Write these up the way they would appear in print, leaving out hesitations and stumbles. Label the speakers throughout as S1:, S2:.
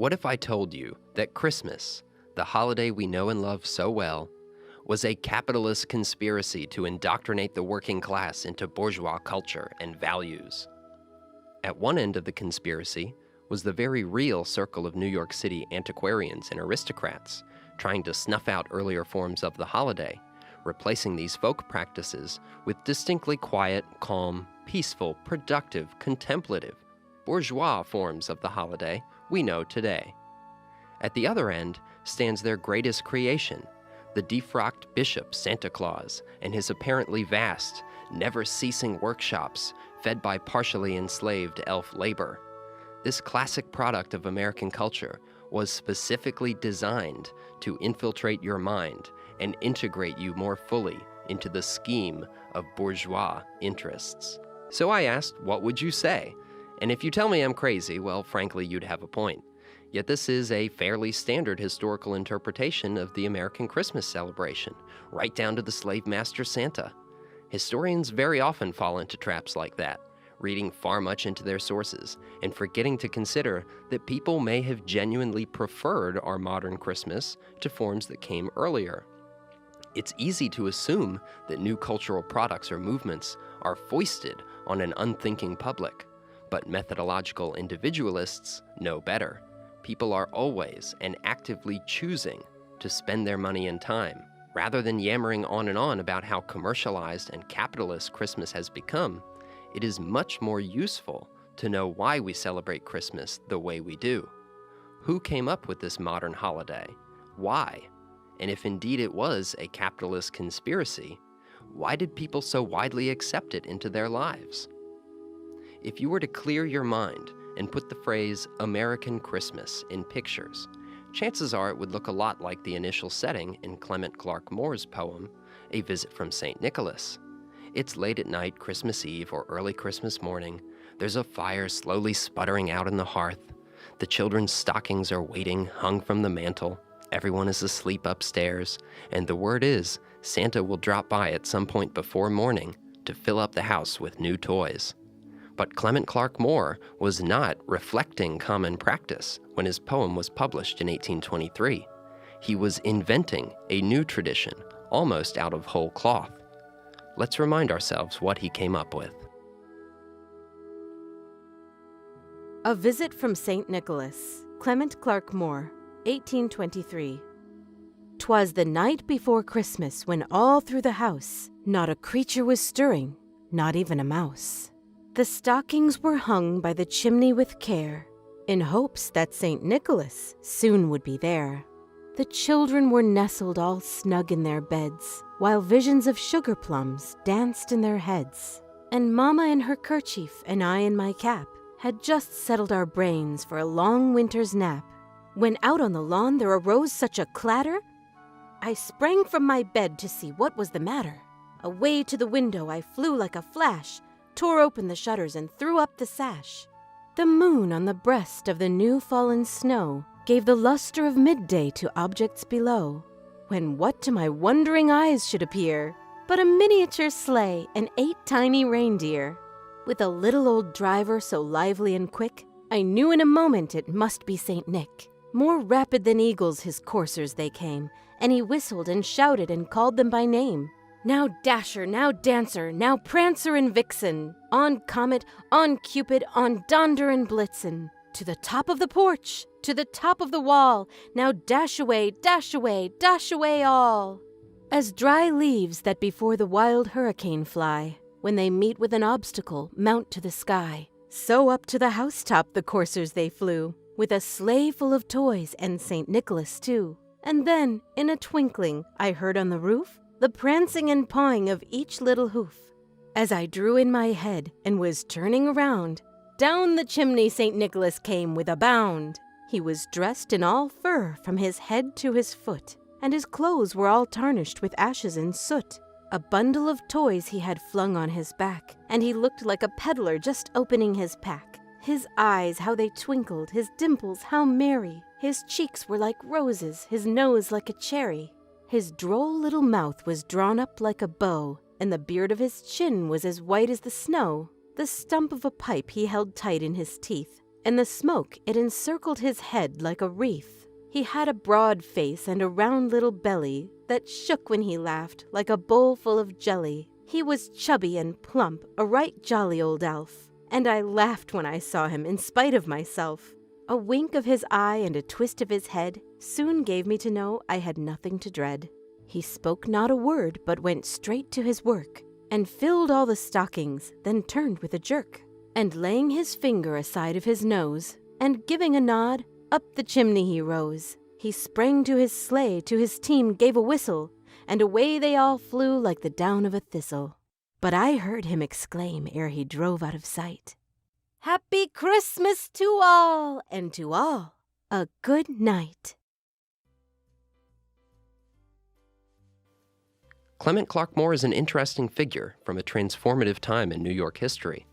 S1: What if I told you that Christmas, the holiday we know and love so well, was a capitalist conspiracy to indoctrinate the working class into bourgeois culture and values? At one end of the conspiracy was the very real circle of New York City antiquarians and aristocrats trying to snuff out earlier forms of the holiday, replacing these folk practices with distinctly quiet, calm, peaceful, productive, contemplative, bourgeois forms of the holiday we know today. At the other end stands their greatest creation, the defrocked bishop Santa Claus and his apparently vast, never-ceasing workshops fed by partially enslaved elf labor. This classic product of American culture was specifically designed to infiltrate your mind and integrate you more fully into the scheme of bourgeois interests. So I asked, what would you say? And if you tell me I'm crazy, well, frankly, you'd have a point. Yet this is a fairly standard historical interpretation of the American Christmas celebration, right down to the slave master Santa. Historians very often fall into traps like that, reading far much into their sources and forgetting to consider that people may have genuinely preferred our modern Christmas to forms that came earlier. It's easy to assume that new cultural products or movements are foisted on an unthinking public, but methodological individualists know better. People are always and actively choosing to spend their money and time. Rather than yammering on and on about how commercialized and capitalist Christmas has become, it is much more useful to know why we celebrate Christmas the way we do. Who came up with this modern holiday? Why? And if indeed it was a capitalist conspiracy, why did people so widely accept it into their lives? If you were to clear your mind and put the phrase American Christmas in pictures, chances are it would look a lot like the initial setting in Clement Clarke Moore's poem, A Visit from St. Nicholas. It's late at night, Christmas Eve or early Christmas morning. There's a fire slowly sputtering out in the hearth. The children's stockings are waiting, hung from the mantel. Everyone is asleep upstairs, and the word is Santa will drop by at some point before morning to fill up the house with new toys. But Clement Clarke Moore was not reflecting common practice when his poem was published in 1823. He was inventing a new tradition, almost out of whole cloth. Let's remind ourselves what he came up with.
S2: A Visit from St. Nicholas, Clement Clarke Moore, 1823. 'Twas the night before Christmas when all through the house not a creature was stirring, not even a mouse. The stockings were hung by the chimney with care, in hopes that St. Nicholas soon would be there. The children were nestled all snug in their beds, while visions of sugar plums danced in their heads. And Mama in her kerchief and I in my cap had just settled our brains for a long winter's nap, when out on the lawn there arose such a clatter. I sprang from my bed to see what was the matter. Away to the window I flew like a flash, tore open the shutters and threw up the sash. The moon on the breast of the new-fallen snow gave the luster of midday to objects below, when what to my wondering eyes should appear but a miniature sleigh and 8 tiny reindeer. With a little old driver so lively and quick, I knew in a moment it must be St. Nick. More rapid than eagles his coursers they came, and he whistled and shouted and called them by name. Now Dasher, now Dancer, now Prancer and Vixen, on Comet, on Cupid, on Donder and Blitzen, to the top of the porch, to the top of the wall, now dash away, dash away, dash away all. As dry leaves that before the wild hurricane fly, when they meet with an obstacle, mount to the sky, so up to the housetop the coursers they flew, with a sleigh full of toys and St. Nicholas too. And then, in a twinkling, I heard on the roof the prancing and pawing of each little hoof. As I drew in my head and was turning around, down the chimney St. Nicholas came with a bound. He was dressed in all fur from his head to his foot, and his clothes were all tarnished with ashes and soot. A bundle of toys he had flung on his back, and he looked like a peddler just opening his pack. His eyes, how they twinkled, his dimples, how merry. His cheeks were like roses, his nose like a cherry. His droll little mouth was drawn up like a bow, and the beard of his chin was as white as the snow. The stump of a pipe he held tight in his teeth, In the smoke, it encircled his head like a wreath. He had a broad face and a round little belly that shook when he laughed like a bowl full of jelly. He was chubby and plump, a right jolly old elf, and I laughed when I saw him in spite of myself. A wink of his eye and a twist of his head soon gave me to know I had nothing to dread. He spoke not a word, but went straight to his work, and filled all the stockings, then turned with a jerk, and laying his finger aside of his nose, and giving a nod, up the chimney he rose. He sprang to his sleigh, to his team gave a whistle, and away they all flew like the down of a thistle. But I heard him exclaim ere he drove out of sight, "Happy Christmas to all, and to all a good night."
S1: Clement Clarke Moore is an interesting figure from a transformative time in New York history.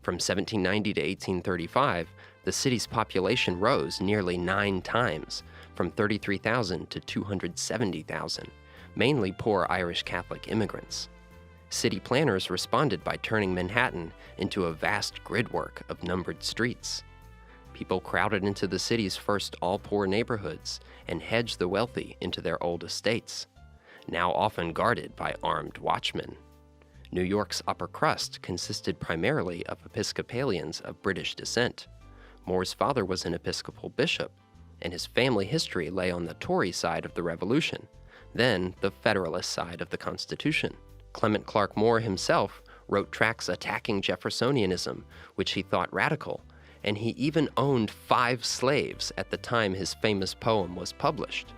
S1: From 1790 to 1835, the city's population rose nearly 9 times, from 33,000 to 270,000, mainly poor Irish Catholic immigrants. City planners responded by turning Manhattan into a vast gridwork of numbered streets. People crowded into the city's first all-poor neighborhoods and hedged the wealthy into their old estates, now often guarded by armed watchmen. New York's upper crust consisted primarily of Episcopalians of British descent. Moore's father was an Episcopal bishop, and his family history lay on the Tory side of the Revolution, then the Federalist side of the Constitution. Clement Clarke Moore himself wrote tracts attacking Jeffersonianism, which he thought radical, and he even owned 5 slaves at the time his famous poem was published.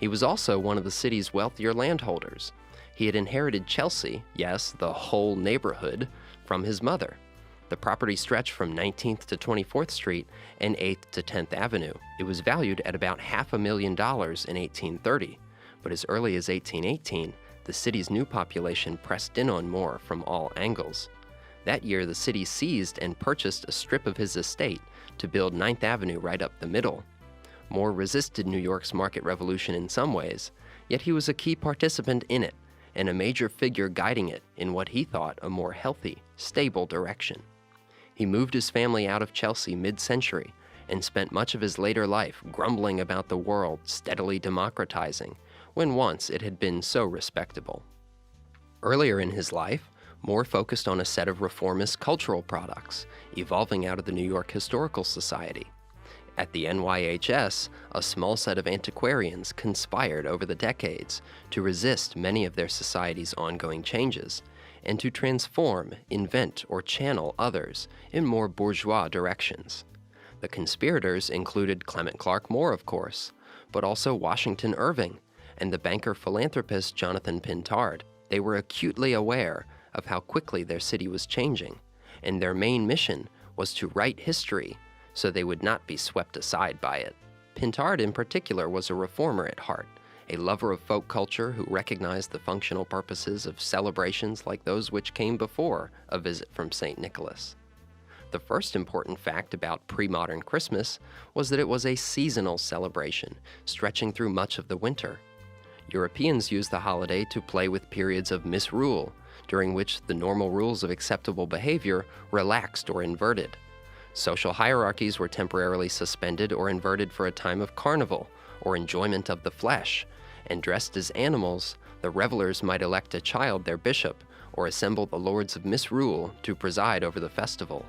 S1: He was also one of the city's wealthier landholders. He had inherited Chelsea, yes, the whole neighborhood, from his mother. The property stretched from 19th to 24th Street and 8th to 10th Avenue. It was valued at about $500,000 in 1830, but as early as 1818, the city's new population pressed in on Moore from all angles. That year, the city seized and purchased a strip of his estate to build 9th Avenue right up the middle. Moore resisted New York's market revolution in some ways, yet he was a key participant in it, and a major figure guiding it in what he thought a more healthy, stable direction. He moved his family out of Chelsea mid-century and spent much of his later life grumbling about the world steadily democratizing, when once it had been so respectable. Earlier in his life, Moore focused on a set of reformist cultural products, evolving out of the New York Historical Society. At the NYHS, a small set of antiquarians conspired over the decades to resist many of their society's ongoing changes and to transform, invent, or channel others in more bourgeois directions. The conspirators included Clement Clarke Moore, of course, but also Washington Irving and the banker-philanthropist Jonathan Pintard. They were acutely aware of how quickly their city was changing, and their main mission was to write history so they would not be swept aside by it. Pintard in particular was a reformer at heart, a lover of folk culture who recognized the functional purposes of celebrations like those which came before A Visit from St. Nicholas. The first important fact about pre-modern Christmas was that it was a seasonal celebration, stretching through much of the winter. Europeans used the holiday to play with periods of misrule, during which the normal rules of acceptable behavior relaxed or inverted. Social hierarchies were temporarily suspended or inverted for a time of carnival or enjoyment of the flesh, and dressed as animals, the revelers might elect a child their bishop or assemble the lords of misrule to preside over the festival.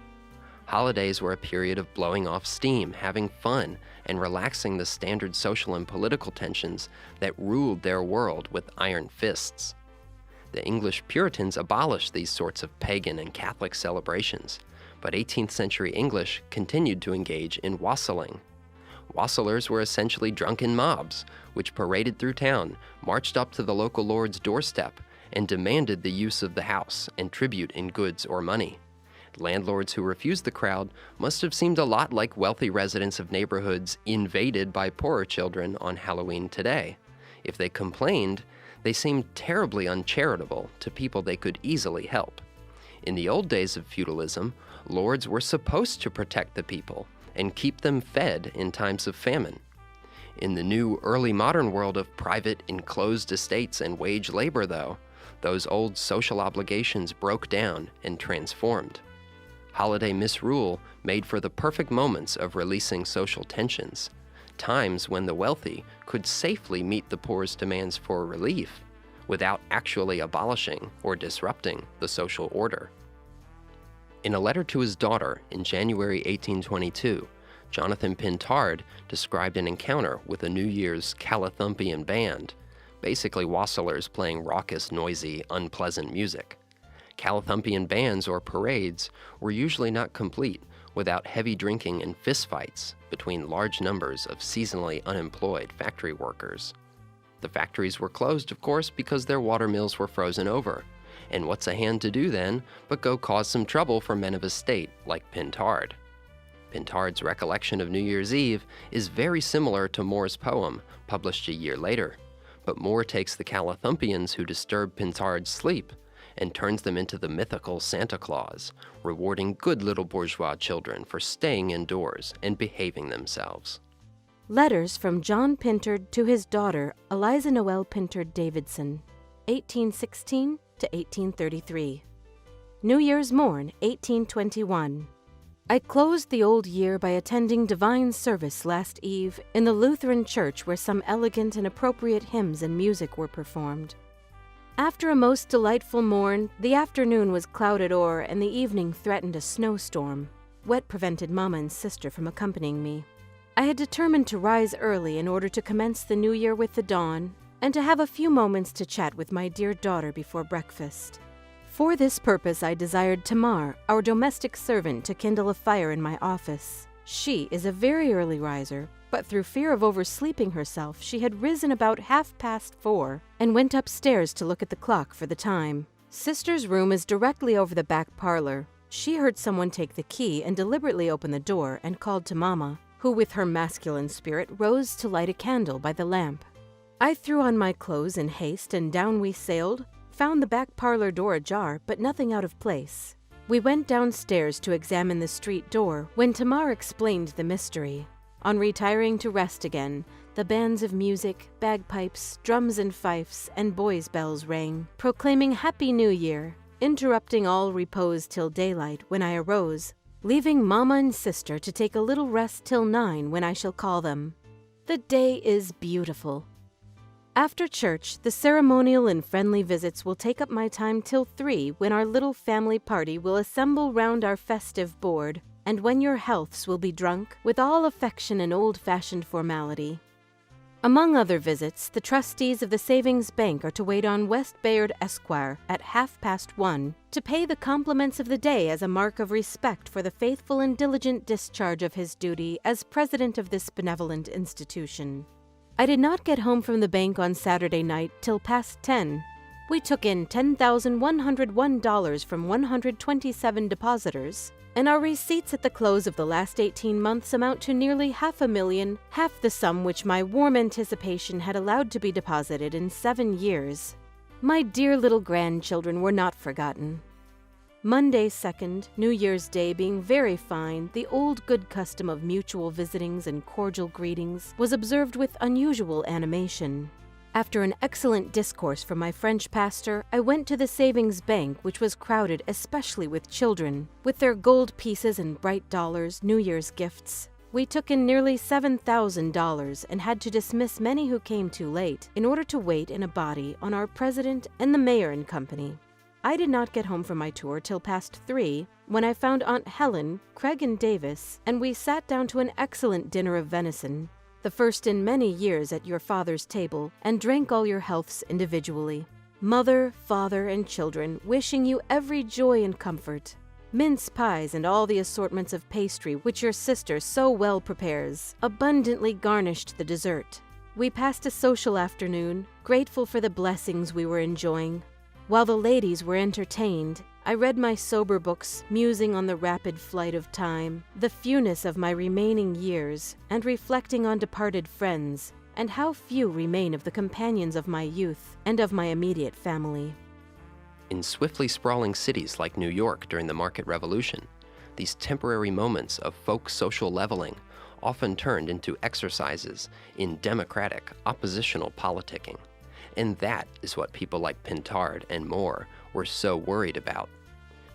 S1: Holidays were a period of blowing off steam, having fun, and relaxing the standard social and political tensions that ruled their world with iron fists. The English Puritans abolished these sorts of pagan and Catholic celebrations, but 18th century English continued to engage in wassailing. Wassailers were essentially drunken mobs, which paraded through town, marched up to the local lord's doorstep, and demanded the use of the house and tribute in goods or money. Landlords who refused the crowd must have seemed a lot like wealthy residents of neighborhoods invaded by poorer children on Halloween today. If they complained, they seemed terribly uncharitable to people they could easily help. In the old days of feudalism, lords were supposed to protect the people and keep them fed in times of famine. In the new early modern world of private enclosed estates and wage labor, though, those old social obligations broke down and transformed. Holiday misrule made for the perfect moments of releasing social tensions, times when the wealthy could safely meet the poor's demands for relief without actually abolishing or disrupting the social order. In a letter to his daughter in January 1822, Jonathan Pintard described an encounter with a New Year's Calathumpian band, basically wassailers playing raucous, noisy, unpleasant music. Calathumpian bands or parades were usually not complete without heavy drinking and fistfights between large numbers of seasonally unemployed factory workers. The factories were closed, of course, because their water mills were frozen over. And what's a hand to do then but go cause some trouble for men of estate like Pintard? Pintard's recollection of New Year's Eve is very similar to Moore's poem, published a year later. But Moore takes the Calathumpians who disturb Pintard's sleep and turns them into the mythical Santa Claus, rewarding good little bourgeois children for staying indoors and behaving themselves.
S2: Letters from John Pintard to his daughter, Eliza Noel Pintard Davidson, 1816 to 1833. New Year's morn, 1821. I closed the old year by attending divine service last eve in the Lutheran church where some elegant and appropriate hymns and music were performed. After a most delightful morn, the afternoon was clouded o'er and the evening threatened a snowstorm. Wet prevented Mama and sister from accompanying me. I had determined to rise early in order to commence the new year with the dawn and to have a few moments to chat with my dear daughter before breakfast. For this purpose I desired Tamar, our domestic servant, to kindle a fire in my office. She is a very early riser, but through fear of oversleeping herself, she had risen about 4:30 and went upstairs to look at the clock for the time. Sister's room is directly over the back parlor. She heard someone take the key and deliberately open the door and called to Mama, who with her masculine spirit rose to light a candle by the lamp. I threw on my clothes in haste and down we sailed, found the back parlor door ajar, but nothing out of place. We went downstairs to examine the street door when Tamar explained the mystery. On retiring to rest again, the bands of music, bagpipes, drums and fifes, and boys' bells rang, proclaiming Happy New Year, interrupting all repose till daylight when I arose, leaving Mama and sister to take a little rest till 9 when I shall call them. The day is beautiful. After church, the ceremonial and friendly visits will take up my time till 3 when our little family party will assemble round our festive board, and when your healths will be drunk with all affection and old-fashioned formality. Among other visits, the trustees of the Savings Bank are to wait on West Bayard Esquire at 1:30 to pay the compliments of the day as a mark of respect for the faithful and diligent discharge of his duty as president of this benevolent institution. I did not get home from the bank on Saturday night till past 10. We took in $10,101 from 127 depositors, and our receipts at the close of the last 18 months amount to nearly $500,000, half the sum which my warm anticipation had allowed to be deposited in 7 years. My dear little grandchildren were not forgotten. Monday 2nd, New Year's Day being very fine, the old good custom of mutual visitings and cordial greetings was observed with unusual animation. After an excellent discourse from my French pastor, I went to the Savings Bank, which was crowded especially with children, with their gold pieces and bright dollars, New Year's gifts. We took in nearly $7,000 and had to dismiss many who came too late in order to wait in a body on our president and the mayor and company. I did not get home from my tour till past 3, when I found Aunt Helen, Craig and Davis, and we sat down to an excellent dinner of venison, the first in many years at your father's table, and drank all your healths individually. Mother, father, and children wishing you every joy and comfort. Mince pies and all the assortments of pastry which your sister so well prepares abundantly garnished the dessert. We passed a social afternoon, grateful for the blessings we were enjoying. While the ladies were entertained, I read my sober books, musing on the rapid flight of time, the fewness of my remaining years, and reflecting on departed friends, and how few remain of the companions of my youth and of my immediate family.
S1: In swiftly sprawling cities like New York during the Market Revolution, these temporary moments of folk social leveling often turned into exercises in democratic, oppositional politicking. And that is what people like Pintard and Moore were so worried about.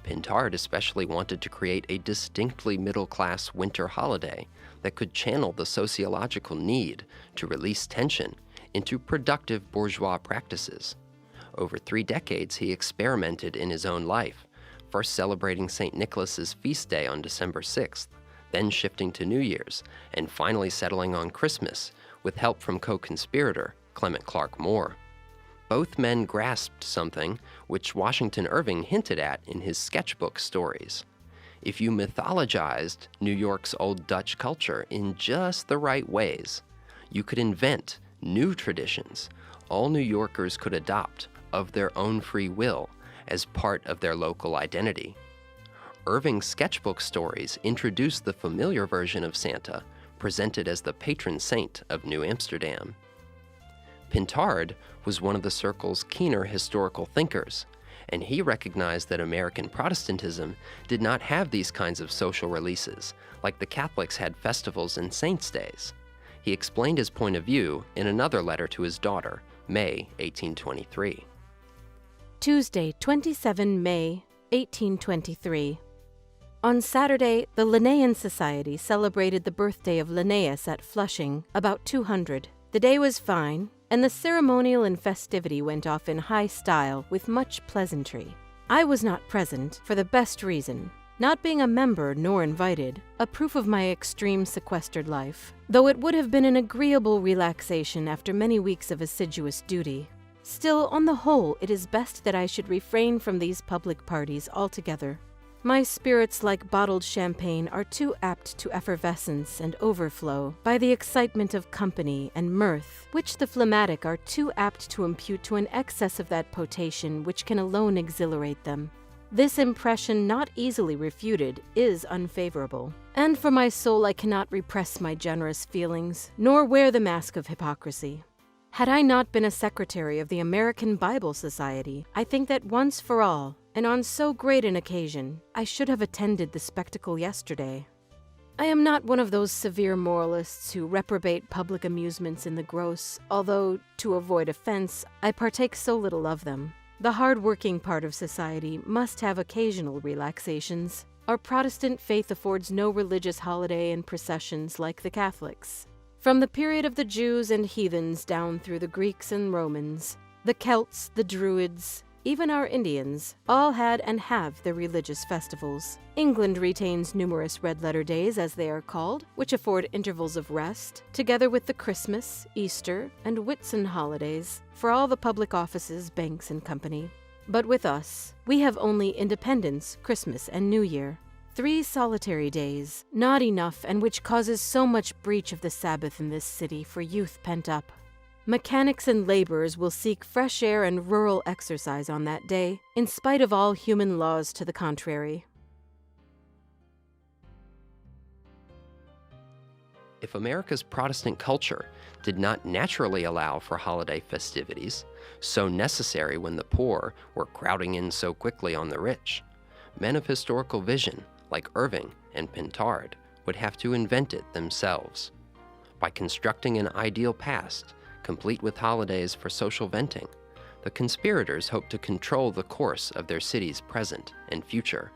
S1: Pintard especially wanted to create a distinctly middle-class winter holiday that could channel the sociological need to release tension into productive bourgeois practices. Over 3 decades, he experimented in his own life, first celebrating St. Nicholas's feast day on December 6th, then shifting to New Year's, and finally settling on Christmas with help from co-conspirator Clement Clark Moore. Both men grasped something which Washington Irving hinted at in his sketchbook stories. If you mythologized New York's old Dutch culture in just the right ways, you could invent new traditions all New Yorkers could adopt of their own free will as part of their local identity. Irving's sketchbook stories introduced the familiar version of Santa, presented as the patron saint of New Amsterdam. Pintard was one of the circle's keener historical thinkers, and he recognized that American Protestantism did not have these kinds of social releases, like the Catholics had festivals and saints' days. He explained his point of view in another letter to his daughter, May 1823.
S2: Tuesday, 27 May, 1823. On Saturday, the Linnaean Society celebrated the birthday of Linnaeus at Flushing, about 200. The day was fine, and the ceremonial and festivity went off in high style with much pleasantry. I was not present, for the best reason, not being a member nor invited, a proof of my extreme sequestered life, though it would have been an agreeable relaxation after many weeks of assiduous duty. Still, on the whole, it is best that I should refrain from these public parties altogether. My spirits, like bottled champagne, are too apt to effervescence and overflow by the excitement of company and mirth, which the phlegmatic are too apt to impute to an excess of that potation which can alone exhilarate them. This impression, not easily refuted, is unfavorable. And for my soul I cannot repress my generous feelings, nor wear the mask of hypocrisy. Had I not been a secretary of the American Bible Society, I think that once for all, and on so great an occasion, I should have attended the spectacle yesterday. I am not one of those severe moralists who reprobate public amusements in the gross, although, to avoid offense, I partake so little of them. The hard-working part of society must have occasional relaxations. Our Protestant faith affords no religious holiday and processions like the Catholics. From the period of the Jews and heathens down through the Greeks and Romans, the Celts, the Druids, even our Indians, all had and have their religious festivals. England retains numerous red-letter days, as they are called, which afford intervals of rest, together with the Christmas, Easter, and Whitsun holidays, for all the public offices, banks, and company. But with us, we have only Independence, Christmas, and New Year. 3 solitary days, not enough, and which causes so much breach of the Sabbath in this city for youth pent up. Mechanics and laborers will seek fresh air and rural exercise on that day, in spite of all human laws to the contrary.
S1: If America's Protestant culture did not naturally allow for holiday festivities, so necessary when the poor were crowding in so quickly on the rich, men of historical vision, like Irving and Pintard, would have to invent it themselves. By constructing an ideal past, complete with holidays for social venting, the conspirators hoped to control the course of their city's present and future.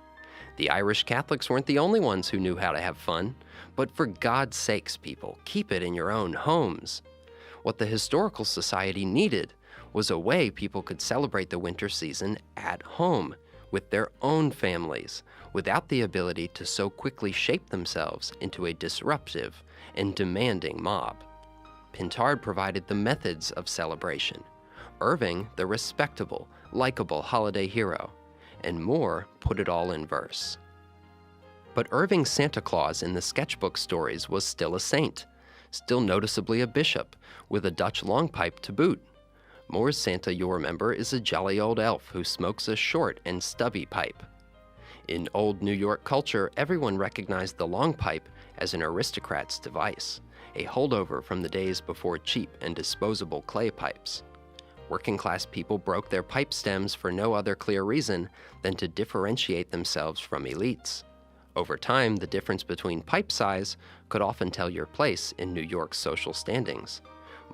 S1: The Irish Catholics weren't the only ones who knew how to have fun, but for God's sakes, people, keep it in your own homes. What the Historical Society needed was a way people could celebrate the winter season at home, with their own families, without the ability to so quickly shape themselves into a disruptive and demanding mob. Pintard provided the methods of celebration, Irving the respectable, likable holiday hero, and Moore put it all in verse. But Irving's Santa Claus in the sketchbook stories was still a saint, still noticeably a bishop, with a Dutch long pipe to boot. Moore's Santa, you'll remember, is a jolly old elf who smokes a short and stubby pipe. In old New York culture, everyone recognized the long pipe as an aristocrat's device, a holdover from the days before cheap and disposable clay pipes. Working-class people broke their pipe stems for no other clear reason than to differentiate themselves from elites. Over time, the difference between pipe size could often tell your place in New York's social standings.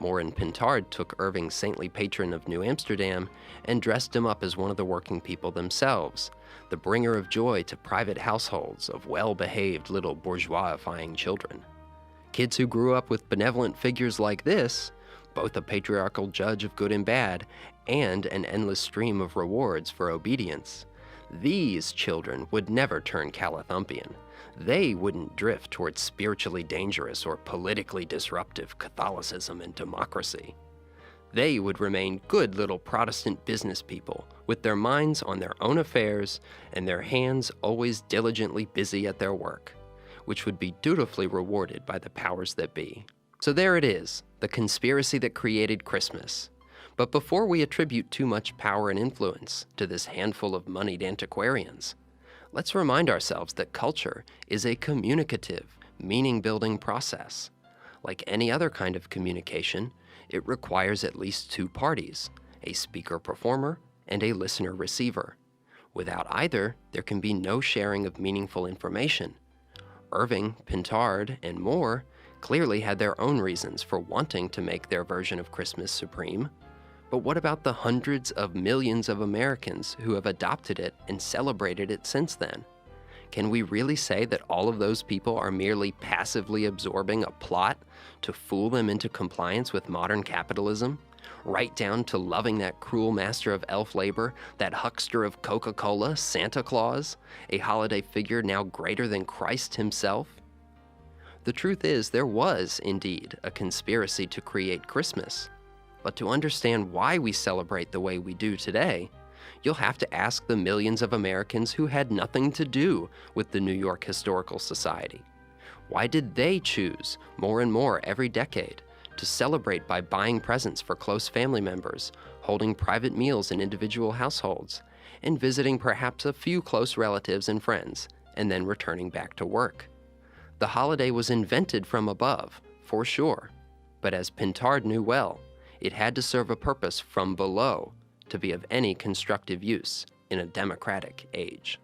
S1: More and Pintard took Irving's saintly patron of New Amsterdam and dressed him up as one of the working people themselves, the bringer of joy to private households of well-behaved little bourgeoisifying children. Kids who grew up with benevolent figures like this, both a patriarchal judge of good and bad, and an endless stream of rewards for obedience, these children would never turn Calathumpian. They wouldn't drift towards spiritually dangerous or politically disruptive Catholicism and democracy. They would remain good little Protestant business people with their minds on their own affairs and their hands always diligently busy at their work, which would be dutifully rewarded by the powers that be. So there it is, the conspiracy that created Christmas. But before we attribute too much power and influence to this handful of moneyed antiquarians, let's remind ourselves that culture is a communicative, meaning-building process. Like any other kind of communication, it requires at least two parties, a speaker-performer and a listener-receiver. Without either, there can be no sharing of meaningful information. Irving, Pintard, and Moore clearly had their own reasons for wanting to make their version of Christmas supreme. But what about the hundreds of millions of Americans who have adopted it and celebrated it since then? Can we really say that all of those people are merely passively absorbing a plot to fool them into compliance with modern capitalism? Right down to loving that cruel master of elf labor, that huckster of Coca-Cola, Santa Claus, a holiday figure now greater than Christ himself? The truth is, there was, indeed, a conspiracy to create Christmas. But to understand why we celebrate the way we do today, you'll have to ask the millions of Americans who had nothing to do with the New York Historical Society. Why did they choose, more and more every decade, to celebrate by buying presents for close family members, holding private meals in individual households, and visiting perhaps a few close relatives and friends, and then returning back to work? The holiday was invented from above, for sure, but as Pintard knew well, it had to serve a purpose from below to be of any constructive use in a democratic age.